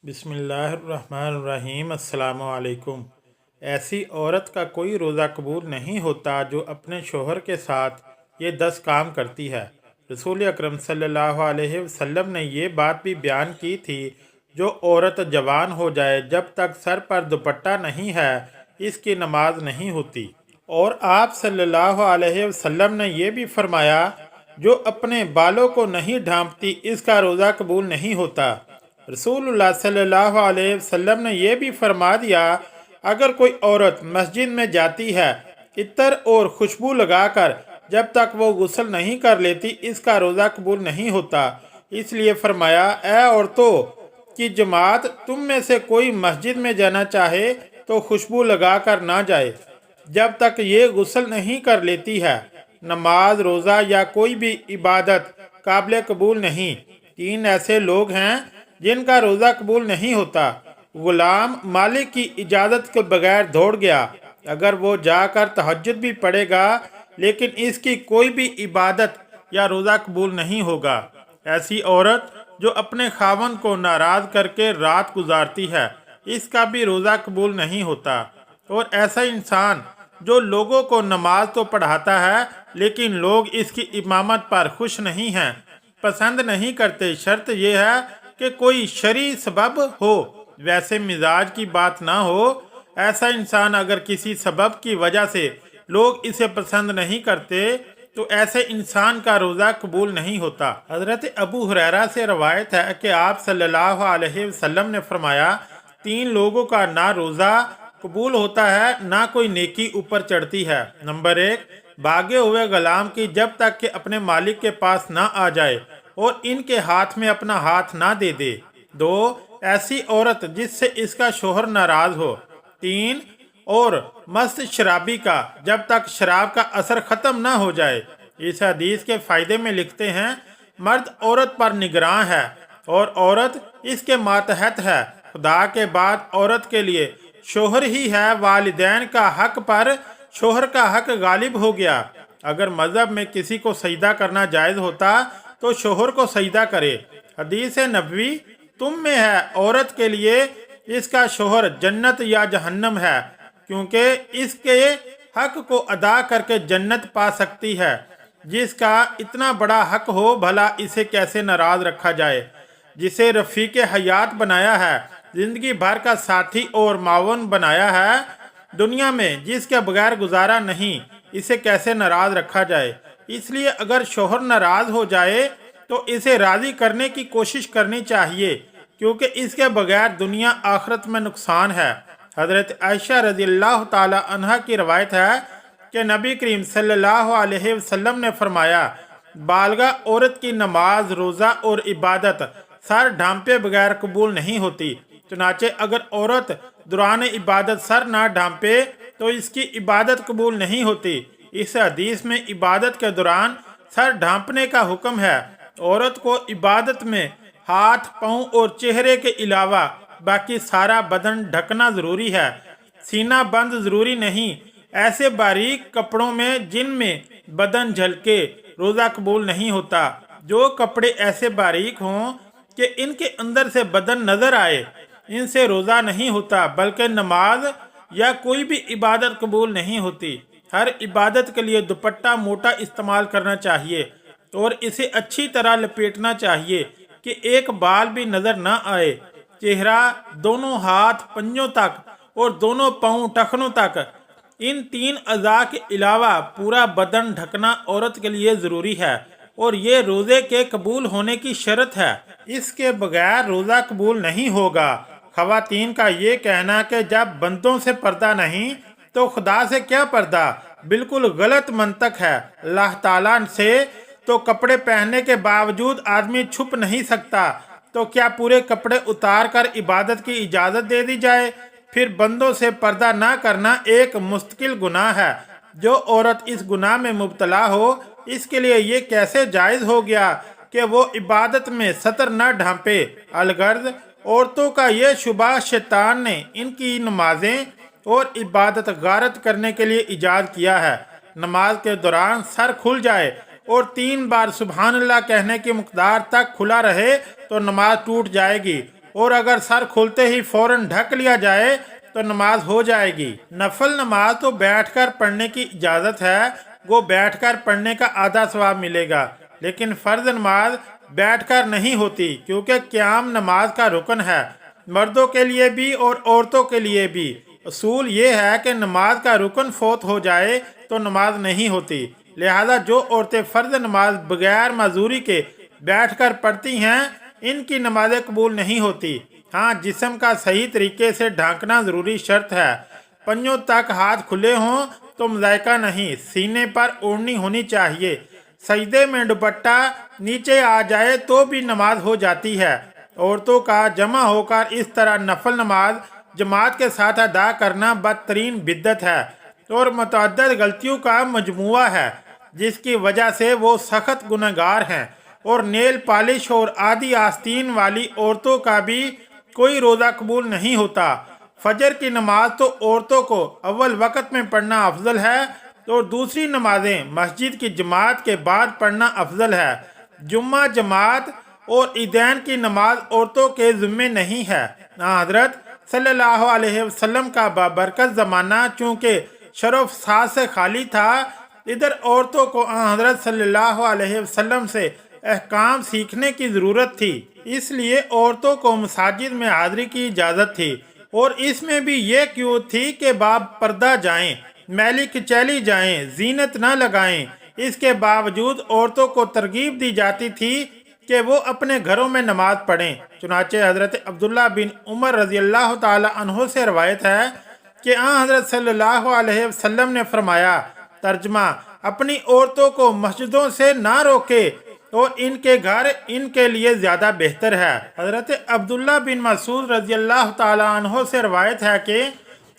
बिस्मिल्लाहिर्रहमानिर्रहीम। अस्सलामु अलैकुम। ऐसी औरत का कोई रोज़ा कबूल नहीं होता जो अपने शोहर के साथ ये 10 काम करती है। रसूल अकरम सल्लल्लाहु अलैहि वसल्लम ने ये बात भी बयान की थी, जो औरत जवान हो जाए जब तक सर पर दुपट्टा नहीं है इसकी नमाज नहीं होती। और आप सल्लल्लाहु अलैहि वसल्लम ने यह भी फरमाया, जो अपने बालों को नहीं ढांपती इसका रोज़ा कबूल नहीं होता। रसूलुल्लाह सल्लल्लाहु अलैहि वसल्लम ने यह भी फरमा दिया, अगर कोई औरत मस्जिद में जाती है इत्र और खुशबू लगाकर, जब तक वो गुस्ल नहीं कर लेती इसका रोज़ा कबूल नहीं होता। इसलिए फरमाया, ए औरतों की जमात, तुम में से कोई मस्जिद में जाना चाहे तो खुशबू लगाकर ना जाए जब तक ये गुस्ल नहीं कर लेती है। नमाज, रोज़ा या कोई भी इबादत काबिल कबूल नहीं। 3 ऐसे लोग हैं जिनका रोज़ा कबूल नहीं होता। गुलाम मालिक की इजाज़त के बगैर दौड़ गया, अगर वो जाकर तहज्जुद भी पढ़ेगा लेकिन इसकी कोई भी इबादत या रोज़ा कबूल नहीं होगा। ऐसी औरत जो अपने खावन को नाराज़ करके रात गुजारती है, इसका भी रोज़ा कबूल नहीं होता। और ऐसा इंसान जो लोगों को नमाज तो पढ़ाता है लेकिन लोग इसकी इमामत पर खुश नहीं हैं, पसंद नहीं करते। शर्त यह है कि कोई शरई सबब हो, वैसे मिजाज की बात ना हो। ऐसा इंसान अगर किसी सबब की वजह से लोग इसे पसंद नहीं करते तो ऐसे इंसान का रोज़ा कबूल नहीं होता। हज़रत अबू हुरैरा से रवायत है कि आप सल्लल्लाहु अलैहि वसल्लम ने फरमाया, 3 लोगों का ना रोज़ा कबूल होता है ना कोई नेकी ऊपर चढ़ती है। नंबर 1, भागे हुए गुलाम की जब तक कि अपने मालिक के पास ना आ जाए और इनके हाथ में अपना हाथ ना दे दे। 2, ऐसी औरत जिससे इसका शोहर नाराज हो। 3, और मस्त शराबी का जब तक शराब का असर ख़त्म ना हो जाए। इस हदीस के फ़ायदे में लिखते हैं, मर्द औरत पर निगरान है और औरत इसके मातहत है। खुदा के बाद औरत के लिए शोहर ही है। वालिदैन का हक पर शोहर का हक गालिब हो गया। अगर मज़हब में किसी को सजदा करना जायज़ होता तो शोहर को सजदा करे। हदीस नबवी तुम में है, औरत के लिए इसका शोहर जन्नत या जहन्नम है, क्योंकि इसके हक को अदा करके जन्नत पा सकती है। जिसका इतना बड़ा हक हो, भला इसे कैसे नाराज रखा जाए। जिसे रफ़ीक हयात बनाया है, जिंदगी भर का साथी और मावन बनाया है, दुनिया में जिसके बगैर गुजारा नहीं, इसे कैसे नाराज रखा जाए। इसलिए अगर शोहर नाराज हो जाए तो इसे राज़ी करने की कोशिश करनी चाहिए, क्योंकि इसके बगैर दुनिया आखिरत में नुकसान है। हज़रत आयशा रज़ियल्लाहु ताला अन्हा की रवायत है कि नबी करीम सल्लल्लाहु अलैहि वसल्लम ने फरमाया, बालगा औरत की नमाज, रोज़ा और इबादत सर ढांपे बगैर कबूल नहीं होती। चुनाचे अगर औरत दौरान इबादत सर ना ढांपे तो इसकी इबादत कबूल नहीं होती। इस हदीस में इबादत के दौरान सर ढांपने का हुक्म है। औरत को इबादत में हाथ, पाँव और चेहरे के अलावा बाकी सारा बदन ढकना ज़रूरी है। सीना बंद ज़रूरी नहीं। ऐसे बारीक कपड़ों में जिनमें बदन झलके रोज़ा कबूल नहीं होता। जो कपड़े ऐसे बारीक हों कि इनके अंदर से बदन नज़र आए, इनसे रोज़ा नहीं होता, बल्कि नमाज या कोई भी इबादत कबूल नहीं होती। हर इबादत के लिए दुपट्टा मोटा इस्तेमाल करना चाहिए और इसे अच्छी तरह लपेटना चाहिए कि एक बाल भी नज़र न आए। चेहरा, दोनों हाथ पंजों तक और दोनों पाँव टखनों तक, इन 3 अज़ा के अलावा पूरा बदन ढकना औरत के लिए ज़रूरी है और ये रोज़े के कबूल होने की शर्त है। इसके बगैर रोज़ा कबूल नहीं होगा। ख़वातीन का ये कहना कि जब बंदों से पर्दा नहीं तो खुदा से क्या पर्दा, बिल्कुल गलत मंतक है। अल्लाह ताला से तो कपड़े पहनने के बावजूद आदमी छुप नहीं सकता, तो क्या पूरे कपड़े उतार कर इबादत की इजाज़त दे दी जाए। फिर बंदों से पर्दा ना करना एक मुस्तकिल गुनाह है। जो औरत इस गुनाह में मुब्तला हो, इसके लिए ये कैसे जायज़ हो गया कि वो इबादत में सतर न ढांपे। अलगर्ज औरतों का ये शुबा शैतान ने इनकी नमाजें और इबादत गारत करने के लिए ईजाद किया है। नमाज के दौरान सर खुल जाए और 3 बार सुबहान अल्लाह कहने की मकदार तक खुला रहे तो नमाज टूट जाएगी। और अगर सर खुलते ही फौरन ढक लिया जाए तो नमाज हो जाएगी। नफल नमाज तो बैठकर पढ़ने की इजाज़त है, वो बैठकर पढ़ने का आधा सवाब मिलेगा, लेकिन फ़र्ज नमाज बैठकर नहीं होती, क्योंकि क़याम नमाज का रुकन है, मर्दों के लिए भी और औरतों के लिए भी। असूल ये है कि नमाज का रुकन फौत हो जाए तो नमाज नहीं होती, लिहाजा जो औरतें फ़र्ज नमाज बगैर माजूरी के बैठकर पढ़ती हैं इनकी नमाज़ें कबूल नहीं होती। हाँ, जिस्म का सही तरीके से ढांकना ज़रूरी शर्त है। पंजों तक हाथ खुले हों तो मज़ायका नहीं, सीने पर ओढ़नी होनी चाहिए। सजदे में दुपट्टा नीचे आ जाए तो भी नमाज हो जाती है। औरतों का जमा होकर इस तरह नफल नमाज जमात के साथ अदा करना बदतरीन बिद्दत है और मुतअद्दिद गलतियों का मजमुआ है, जिसकी वजह से वो सख्त गुनहगार हैं। और नेल पॉलिश और आदि आस्तीन वाली औरतों का भी कोई रोज़ा कबूल नहीं होता। फजर की नमाज तो औरतों को अव्वल वक़्त में पढ़ना अफजल है और दूसरी नमाजें मस्जिद की जमात के बाद पढ़ना अफजल है। जुम्मा जमात और ईदैन की नमाज औरतों के ज़िम्मे नहीं है। हज़रत सल्लल्लाहु अलैहि वसल्लम का बाबरकत ज़माना चूँकि शरफ साज से खाली था, इधर औरतों को हज़रत सल्लल्लाहु अलैहि वसल्लम से अहकाम सीखने की ज़रूरत थी, इसलिए औरतों को मसाजिद में हाज़िरी की इजाज़त थी। और इसमें भी ये क्यों थी कि बाब पर्दा जाएं, मैली कचैली जाएं, जीनत न लगाएं। इसके बावजूद औरतों को तरगीब दी जाती थी कि वो अपने घरों में नमाज पढ़ें। चुनाचे हज़रत अब्दुल्ला बिन उमर रज़ी अल्लाह ताला अन्हो से रवायत है कि हज़रत सल्लल्लाहु अलैहि वसल्लम ने फरमाया, तर्जमा, अपनी औरतों को मस्जिदों से ना रोके और इनके घर इनके लिए ज़्यादा बेहतर है। हज़रत अब्दुल्ला बिन मसूद रज़ी अल्लाह ताला अन्हो से रवायत है कि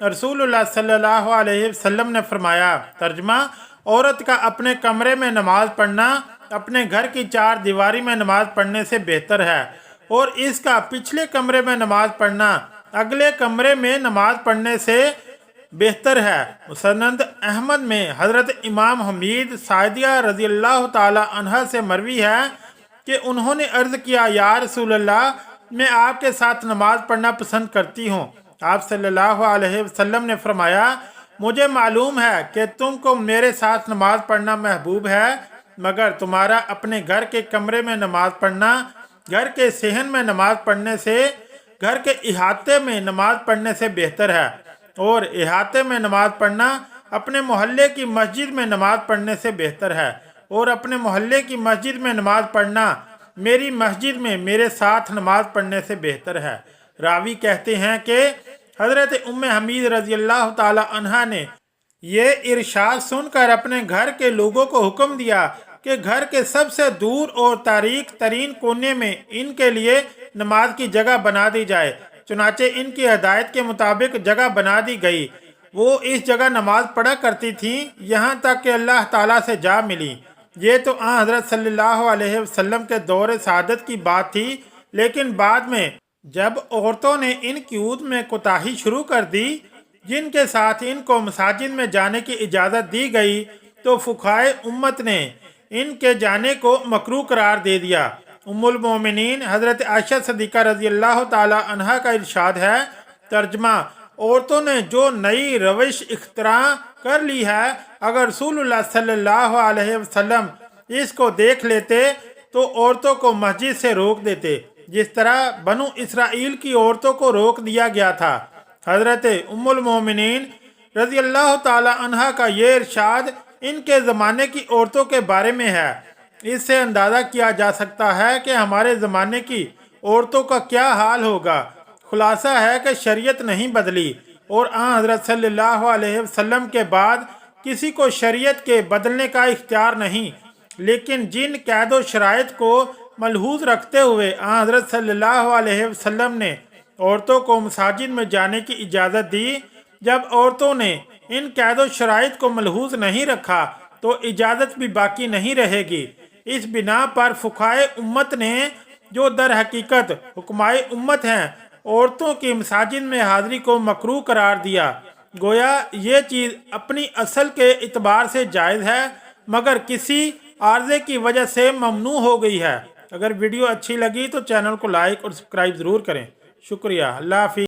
रसूलुल्लाह सल्लल्लाहु अलैहि वसल्लम ने फरमाया, तर्जमा, औरत का अपने कमरे में नमाज पढ़ना अपने घर की चार दीवारी में नमाज पढ़ने से बेहतर है, और इसका पिछले कमरे में नमाज पढ़ना अगले कमरे में नमाज पढ़ने से बेहतर है। मुसनद अहमद में हज़रत इमाम हमीद सादिया रज़ी अल्लाह ताला अन्हा से मरवी है कि उन्होंने अर्ज़ किया, या रसूल अल्लाह, मैं आपके साथ नमाज पढ़ना पसंद करती हूँ। आप सल्लल्लाहु अलैहि वसल्लम ने फरमाया, मुझे मालूम है कि तुमको मेरे साथ नमाज पढ़ना महबूब है, मगर तुम्हारा अपने घर के कमरे में नमाज पढ़ना घर के सेहन में नमाज पढ़ने से, घर के इहाते में नमाज पढ़ने से बेहतर है, और इहाते में नमाज पढ़ना अपने मोहल्ले की मस्जिद में नमाज पढ़ने से बेहतर है, और अपने मोहल्ले की मस्जिद में नमाज पढ़ना मेरी मस्जिद में मेरे साथ नमाज पढ़ने से बेहतर है। रावी कहते हैं कि हज़रत उम्मे हमीद रज़ी अल्लाह ताला अन्हा ने ये इरशाद सुनकर अपने घर के लोगों को हुक्म दिया कि घर के सबसे दूर और तारीक तरीन कोने में इनके लिए नमाज की जगह बना दी जाए। चुनाचे इनकी हदायत के मुताबिक जगह बना दी गई। वो इस जगह नमाज पढ़ा करती थीं, यहाँ तक कि अल्लाह ताला से जा मिली। ये तो हज़रत सल्लल्लाहु अलैहि वसल्लम के दौर सादत की बात थी, लेकिन बाद में जब औरतों ने इन क्यूद में कोताही शुरू कर दी, जिनके साथ इनको मसाजिद में जाने की इजाज़त दी गई, तो फुकाए उम्मत ने इनके जाने को मकरूह करार दे दिया। उम्मुल मोमिनीन हज़रत आयशा सदीक़ा रज़ी अल्लाह ताला अन्हा का इरशाद है, तर्जमा, औरतों ने जो नई रविश इख्तरा कर ली है, अगर रसूलुल्लाह सल्लल्लाहु अलैहि वसल्लम इसको देख लेते तो औरतों को मस्जिद से रोक देते, जिस तरह बनु इसराइल की औरतों को रोक दिया गया था। हज़रत उम्मुल मोमिनीन रज़ी अल्लाह ताला अन्हा का ये इरशाद इनके ज़माने की औरतों के बारे में है। इससे अंदाज़ा किया जा सकता है कि हमारे ज़माने की औरतों का क्या हाल होगा। खुलासा है कि शरीयत नहीं बदली, और हज़रत सल्लल्लाहु अलैहि वसल्लम के बाद किसी को शरीयत के बदलने का इख्तियार नहीं, लेकिन जिन कैद व शराइत को मलहूज़ रखते हुए हज़रत सल्लल्लाहु अलैहि वसल्लम ने औरतों को मसाजिद में जाने की इजाज़त दी, जब औरतों ने इन कैद व शराइत को मलहूज़ नहीं रखा तो इजाज़त भी बाकी नहीं रहेगी। इस बिना पर फुकाए उम्मत ने, जो दर हकीकत हुक्माए उम्मत हैं, औरतों की मसाजिद में हाज़िरी को मकरूह करार दिया। गोया ये चीज़ अपनी असल के इतबार से जायज़ है, मगर किसी आर्ज़े की वजह से ममनू हो गई है। अगर वीडियो अच्छी लगी तो चैनल को लाइक और सब्सक्राइब ज़रूर करें। شکریہ، اللہ حافظ۔